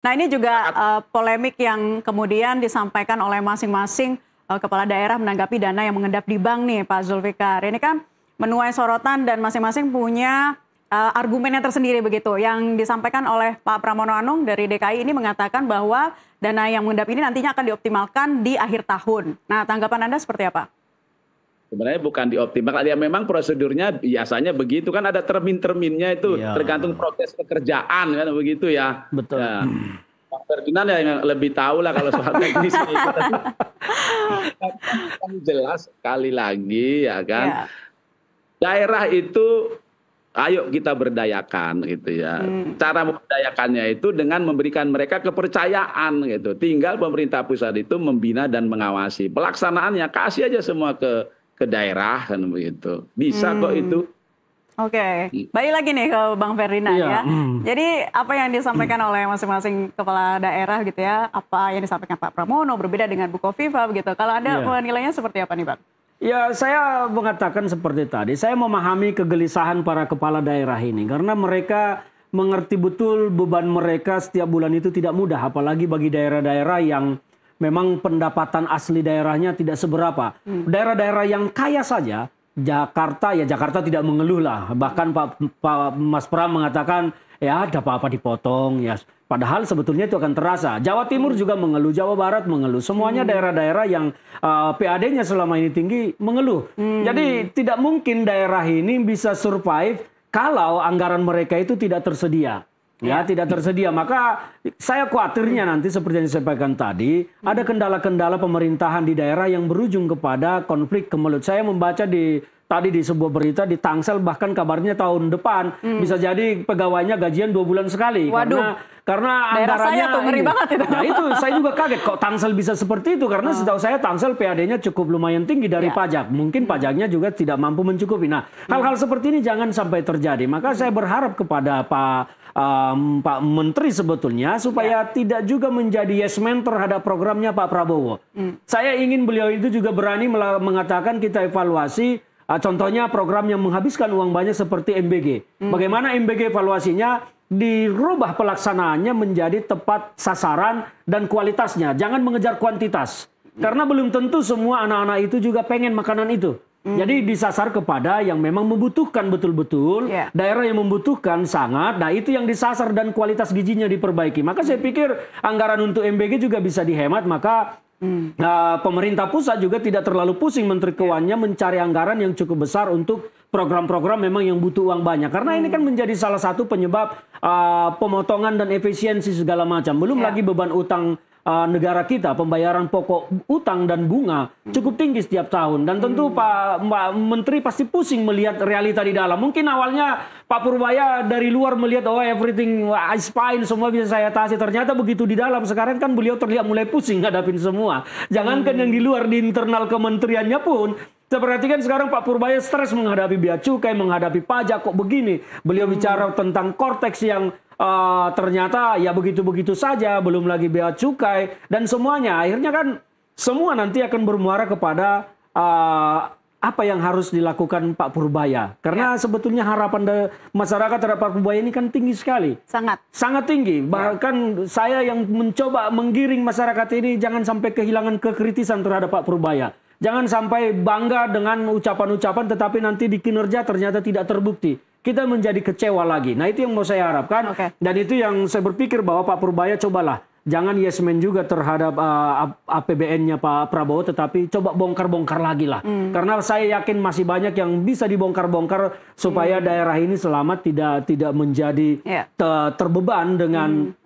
Nah ini juga polemik yang kemudian disampaikan oleh masing-masing kepala daerah menanggapi dana yang mengendap di bank nih Pak Zulfikar. Ini kan menuai sorotan dan masing-masing punya argumennya tersendiri begitu. Yang disampaikan oleh Pak Pramono Anung dari DKI ini mengatakan bahwa dana yang mengendap ini nantinya akan dioptimalkan di akhir tahun. Nah tanggapan Anda seperti apa? Sebenarnya bukan dioptimalkan, ya memang prosedurnya biasanya begitu kan, ada termin-terminnya itu, tergantung proses pekerjaan kan begitu ya. Betul. Ya. Pak Ferdinand yang lebih tahu lah kalau soal teknis itu. Kan jelas sekali lagi ya kan. Daerah itu ayo kita berdayakan gitu ya. Cara memberdayakannya itu dengan memberikan mereka kepercayaan gitu. Tinggal pemerintah pusat itu membina dan mengawasi. Pelaksanaannya kasih aja semua ke daerah kan begitu. Bisa kok itu. Oke, balik lagi nih ke Bang Ferdinand ya. Jadi apa yang disampaikan oleh masing-masing kepala daerah gitu ya, apa yang disampaikan Pak Pramono berbeda dengan Bu Kofifa begitu. Kalau Anda menilainya seperti apa nih Bang? Ya saya mengatakan seperti tadi, saya memahami kegelisahan para kepala daerah ini. Karena mereka mengerti betul beban mereka setiap bulan itu tidak mudah. Apalagi bagi daerah-daerah yang memang pendapatan asli daerahnya tidak seberapa. Daerah-daerah yang kaya saja, Jakarta tidak mengeluh lah. Bahkan Pak Mas Pram mengatakan ya ada apa-apa dipotong ya. Padahal sebetulnya itu akan terasa. Jawa Timur juga mengeluh, Jawa Barat mengeluh. Semuanya daerah-daerah yang PAD-nya selama ini tinggi mengeluh. Jadi tidak mungkin daerah ini bisa survive kalau anggaran mereka itu tidak tersedia. Ya, tidak tersedia. Maka saya khawatirnya nanti seperti yang disampaikan tadi, ada kendala-kendala pemerintahan di daerah yang berujung kepada konflik kemelut. Saya membaca tadi di sebuah berita di Tangsel, bahkan kabarnya tahun depan bisa jadi pegawainya gajian 2 bulan sekali. Waduh. Karena anggarannya tuh ngeri banget itu. Nah itu saya juga kaget kok Tangsel bisa seperti itu, karena setahu saya Tangsel PAD-nya cukup lumayan tinggi dari pajak. Mungkin pajaknya juga tidak mampu mencukupi. Nah, hal-hal seperti ini jangan sampai terjadi. Maka saya berharap kepada Pak Menteri sebetulnya supaya tidak juga menjadi yes man terhadap programnya Pak Prabowo. Saya ingin beliau itu juga berani mengatakan kita evaluasi. Contohnya program yang menghabiskan uang banyak seperti MBG. Bagaimana MBG evaluasinya dirubah pelaksanaannya menjadi tepat sasaran dan kualitasnya. Jangan mengejar kuantitas. Karena belum tentu semua anak-anak itu juga pengen makanan itu. Jadi disasar kepada yang memang membutuhkan betul-betul. Daerah yang membutuhkan sangat. Nah itu yang disasar dan kualitas gizinya diperbaiki. Maka saya pikir anggaran untuk MBG juga bisa dihemat. Maka pemerintah pusat juga tidak terlalu pusing Menteri Keuangannya mencari anggaran yang cukup besar untuk program-program memang yang butuh uang banyak. Karena ini kan menjadi salah satu penyebab pemotongan dan efisiensi segala macam. Belum lagi beban utang negara kita, pembayaran pokok utang dan bunga cukup tinggi setiap tahun. Dan tentu Pak Menteri pasti pusing melihat realita di dalam. Mungkin awalnya Pak Purbaya dari luar melihat oh everything is fine, semua bisa saya atasi. Ternyata begitu di dalam sekarang kan beliau terlihat mulai pusing ngadapin semua. Jangankan yang di luar, di internal kementeriannya pun saya perhatikan sekarang Pak Purbaya stres menghadapi bea cukai, menghadapi pajak kok begini. Beliau bicara tentang Cortex yang ternyata ya begitu-begitu saja, belum lagi bea cukai dan semuanya. Akhirnya kan semua nanti akan bermuara kepada apa yang harus dilakukan Pak Purbaya. Karena sebetulnya harapan masyarakat terhadap Pak Purbaya ini kan tinggi sekali. Sangat tinggi. Bahkan saya yang mencoba menggiring masyarakat ini jangan sampai kehilangan kekritisan terhadap Pak Purbaya. Jangan sampai bangga dengan ucapan-ucapan tetapi nanti di kinerja ternyata tidak terbukti. Kita menjadi kecewa lagi. Nah itu yang mau saya harapkan. Dan itu yang saya berpikir bahwa Pak Purbaya cobalah. Jangan yes man juga terhadap APBN-nya Pak Prabowo. Tetapi coba bongkar-bongkar lagi lah. Karena saya yakin masih banyak yang bisa dibongkar-bongkar. Supaya daerah ini selamat tidak menjadi terbeban dengan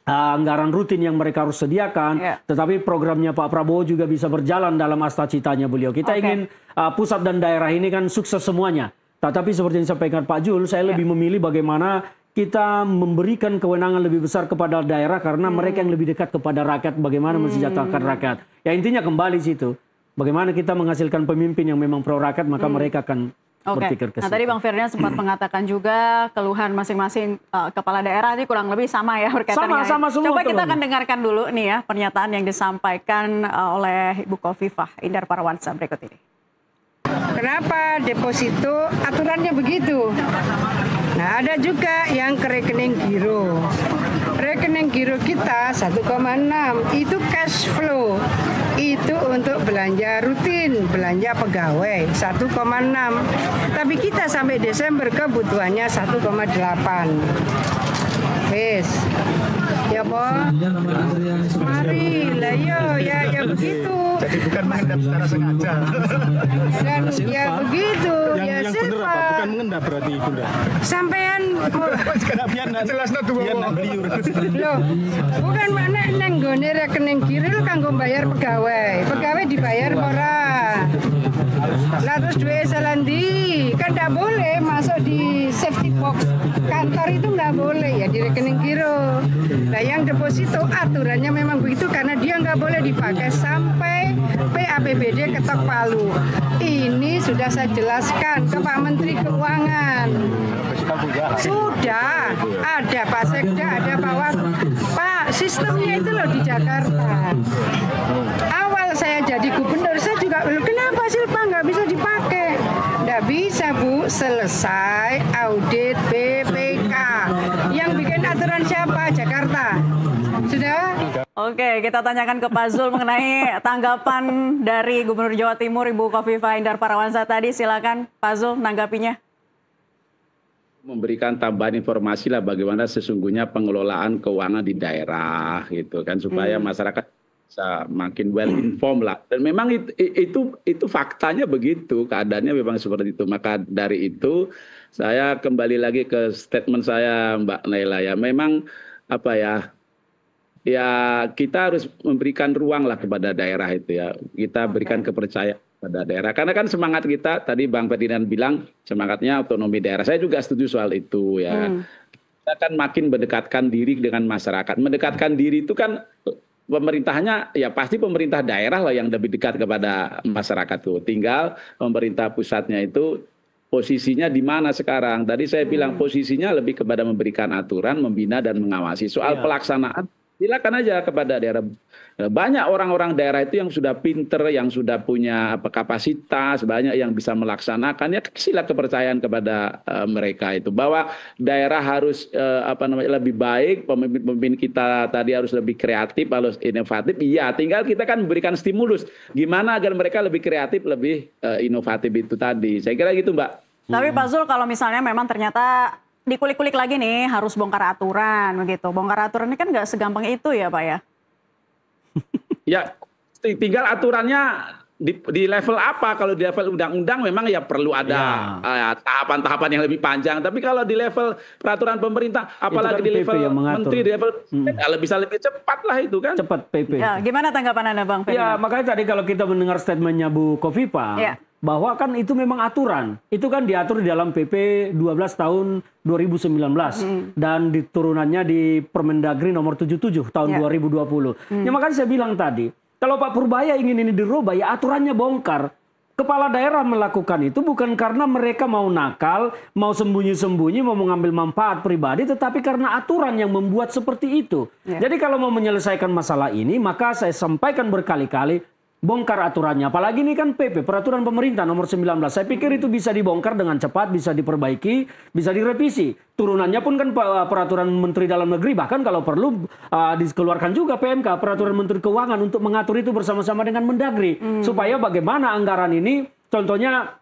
anggaran rutin yang mereka harus sediakan. Tetapi programnya Pak Prabowo juga bisa berjalan dalam asta-citanya beliau. Kita ingin pusat dan daerah ini kan sukses semuanya. Tetapi seperti yang disampaikan Pak Jul, saya lebih memilih bagaimana kita memberikan kewenangan lebih besar kepada daerah karena mereka yang lebih dekat kepada rakyat, bagaimana mensejahterakan rakyat. Ya intinya kembali situ. Bagaimana kita menghasilkan pemimpin yang memang pro rakyat, maka mereka akan berpikir ke situ. Nah tadi Bang Ferdinand sempat mengatakan juga keluhan masing-masing kepala daerah ini kurang lebih sama ya berkaitan sama semua. Coba kita akan dengarkan dulu nih ya pernyataan yang disampaikan oleh Ibu Kofifah Indar Parawansa berikut ini. Kenapa deposito aturannya begitu? Nah ada juga yang ke rekening giro. rekening giro kita 1,6 itu cash flow. Itu untuk belanja rutin, belanja pegawai 1,6. Tapi kita sampai Desember kebutuhannya 1,8. Wes. Ya, Po. Mari, lah ya begitu. Jadi bukan mengendap secara sengaja. Dan ya begitu. Yang benar apa? Bukan mengendap berarti Bunda. Sampean Jelas liur. Loh, bukan mana neng gone rekening kiril kanggo bayar pegawai. Pegawai dibayar ora. Lah terus duwe salandi, kan nggak boleh masuk di safety box kantor itu nggak boleh ya di rekening giro. Nah yang deposito aturannya memang begitu karena dia nggak boleh dipakai sampai PAPBD ketok palu. Ini sudah saya jelaskan ke Pak Menteri Keuangan. Sudah ada Pak Sekda, ada Pak Wagub. Pak, sistemnya itu loh di Jakarta. Awal saya jadi gubernur, saya juga belum kenapa sih Pak nggak bisa dipakai? Nggak bisa Bu, selesai audit BPK. Yang bikin aturan siapa? Jakarta. Sudah? Oke, kita tanyakan ke Pak Zul mengenai tanggapan dari Gubernur Jawa Timur Ibu Khofifah Indar Parawansa tadi. Silakan Pak Zul nanggapinya. Memberikan tambahan informasi lah bagaimana sesungguhnya pengelolaan keuangan di daerah gitu kan supaya masyarakat bisa makin well informed lah. Dan memang itu faktanya begitu, keadaannya memang seperti itu. Maka dari itu saya kembali lagi ke statement saya Mbak Naila ya. Memang apa ya kita harus memberikan ruang lah kepada daerah itu ya. Kita berikan kepercayaan pada daerah. Karena kan semangat kita, tadi Bang Ferdinand bilang semangatnya otonomi daerah. Saya juga setuju soal itu ya. Kita kan makin mendekatkan diri dengan masyarakat. Mendekatkan diri itu kan pemerintahnya ya pasti pemerintah daerah lah yang lebih dekat kepada masyarakat tuh. Tinggal pemerintah pusatnya itu posisinya di mana sekarang. Tadi saya bilang posisinya lebih kepada memberikan aturan, membina dan mengawasi. Soal pelaksanaan silakan aja kepada daerah. Banyak orang-orang daerah itu yang sudah pinter, yang sudah punya kapasitas, banyak yang bisa melaksanakan. Ya kasihlah kepercayaan kepada mereka itu bahwa daerah harus lebih baik, pemimpin kita tadi harus lebih kreatif, harus inovatif. Iya, tinggal kita kan memberikan stimulus. Gimana agar mereka lebih kreatif, lebih inovatif itu tadi. Saya kira gitu, Mbak. Tapi Pak Zul kalau misalnya memang ternyata dikulik-kulik lagi nih harus bongkar aturan begitu. Bongkar aturan ini kan nggak segampang itu ya Pak ya? Ya tinggal aturannya di level apa. Kalau di level undang-undang memang ya perlu ada tahapan-tahapan yang lebih panjang. Tapi kalau di level peraturan pemerintah, apalagi di level menteri, di level bisa lebih cepat lah itu kan. Cepat PP. Ya, gimana tanggapan Anda Bang Ya Ferdinand? makanya tadi kalau kita mendengar statementnya Bu Khofifah, bahwa kan itu memang aturan. Itu kan diatur di dalam PP 12 tahun 2019 dan diturunannya di Permendagri nomor 77 tahun 2020. Ya makanya saya bilang tadi, kalau Pak Purbaya ingin ini dirubah ya aturannya bongkar. Kepala daerah melakukan itu bukan karena mereka mau nakal, mau sembunyi-sembunyi, mau mengambil manfaat pribadi, tetapi karena aturan yang membuat seperti itu. Jadi kalau mau menyelesaikan masalah ini, maka saya sampaikan berkali-kali, bongkar aturannya. Apalagi ini kan PP, peraturan pemerintah nomor 19. Saya pikir itu bisa dibongkar dengan cepat, bisa diperbaiki, bisa direvisi. Turunannya pun kan peraturan Menteri Dalam Negeri, bahkan kalau perlu dikeluarkan juga PMK, peraturan Menteri Keuangan untuk mengatur itu bersama-sama dengan Mendagri. Supaya bagaimana anggaran ini, contohnya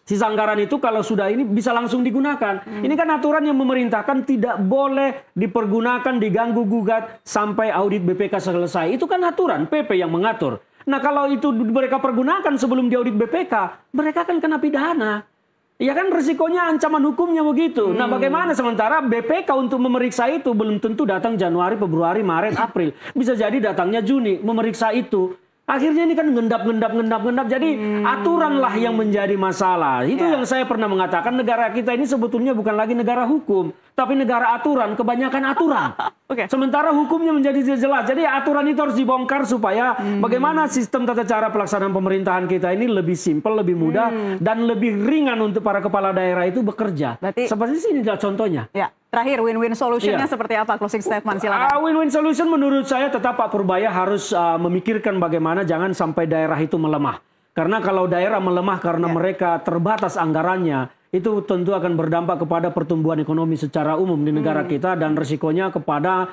sisa anggaran itu kalau sudah ini bisa langsung digunakan. Ini kan aturan yang memerintahkan tidak boleh dipergunakan, diganggu-gugat sampai audit BPK selesai. Itu kan aturan PP yang mengatur. Nah kalau itu mereka pergunakan sebelum diaudit BPK, mereka kan kena pidana. Ya kan risikonya ancaman hukumnya begitu. Nah bagaimana sementara BPK untuk memeriksa itu belum tentu datang Januari, Februari, Maret, April. Bisa jadi datangnya Juni memeriksa itu. Akhirnya ini kan ngendap. Jadi aturanlah yang menjadi masalah. Itu yang saya pernah mengatakan negara kita ini sebetulnya bukan lagi negara hukum. Tapi negara aturan, kebanyakan aturan. Sementara hukumnya menjadi jelas. Jadi aturan itu harus dibongkar supaya bagaimana sistem tata cara pelaksanaan pemerintahan kita ini lebih simpel, lebih mudah, dan lebih ringan untuk para kepala daerah itu bekerja. Berarti, seperti ini contohnya. Ya. Terakhir, win-win solutionnya seperti apa? Closing statement, silakan. Win-win solution menurut saya tetap Pak Purbaya harus memikirkan bagaimana jangan sampai daerah itu melemah. Karena kalau daerah melemah karena mereka terbatas anggarannya, itu tentu akan berdampak kepada pertumbuhan ekonomi secara umum di negara kita dan resikonya kepada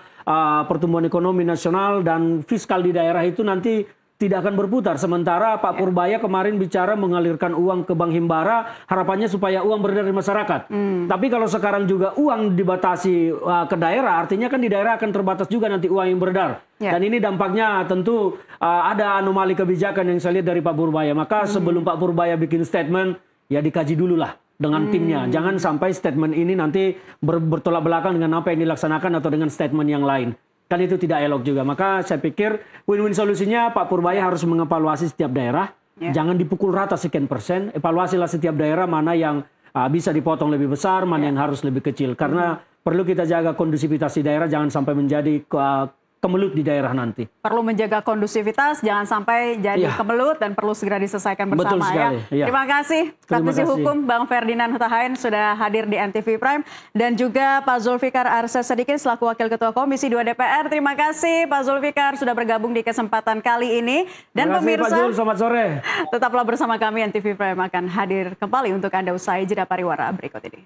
pertumbuhan ekonomi nasional dan fiskal di daerah itu nanti tidak akan berputar. Sementara Pak Purbaya kemarin bicara mengalirkan uang ke Bank Himbara, harapannya supaya uang beredar di masyarakat. Tapi kalau sekarang juga uang dibatasi ke daerah, artinya kan di daerah akan terbatas juga nanti uang yang beredar. Dan ini dampaknya tentu ada anomali kebijakan yang saya lihat dari Pak Purbaya. Maka sebelum Pak Purbaya bikin statement, ya dikaji dulu lah dengan timnya. Jangan sampai statement ini nanti bertolak belakang dengan apa yang dilaksanakan atau dengan statement yang lain. Kan itu tidak elok juga. Maka saya pikir win-win solusinya Pak Purbaya harus mengevaluasi setiap daerah. Jangan dipukul rata sekian persen. Evaluasilah setiap daerah mana yang bisa dipotong lebih besar, mana yang harus lebih kecil. Karena perlu kita jaga kondusivitas di daerah, jangan sampai menjadi kemelut di daerah nanti. Perlu menjaga kondusivitas, jangan sampai jadi kemelut dan perlu segera diselesaikan bersama. Betul sekali. Ya. Terima kasih praktisi hukum Bang Ferdinand Huta Hayan sudah hadir di NTV Prime dan juga Pak Zulfikar Arsyad Sadikin selaku Wakil Ketua Komisi 2 DPR. Terima kasih Pak Zulfikar sudah bergabung di kesempatan kali ini. Dan terima kasih, pemirsa, Pak Zul, selamat sore. Tetaplah bersama kami, NTV Prime akan hadir kembali untuk Anda usai jeda pariwara berikut ini.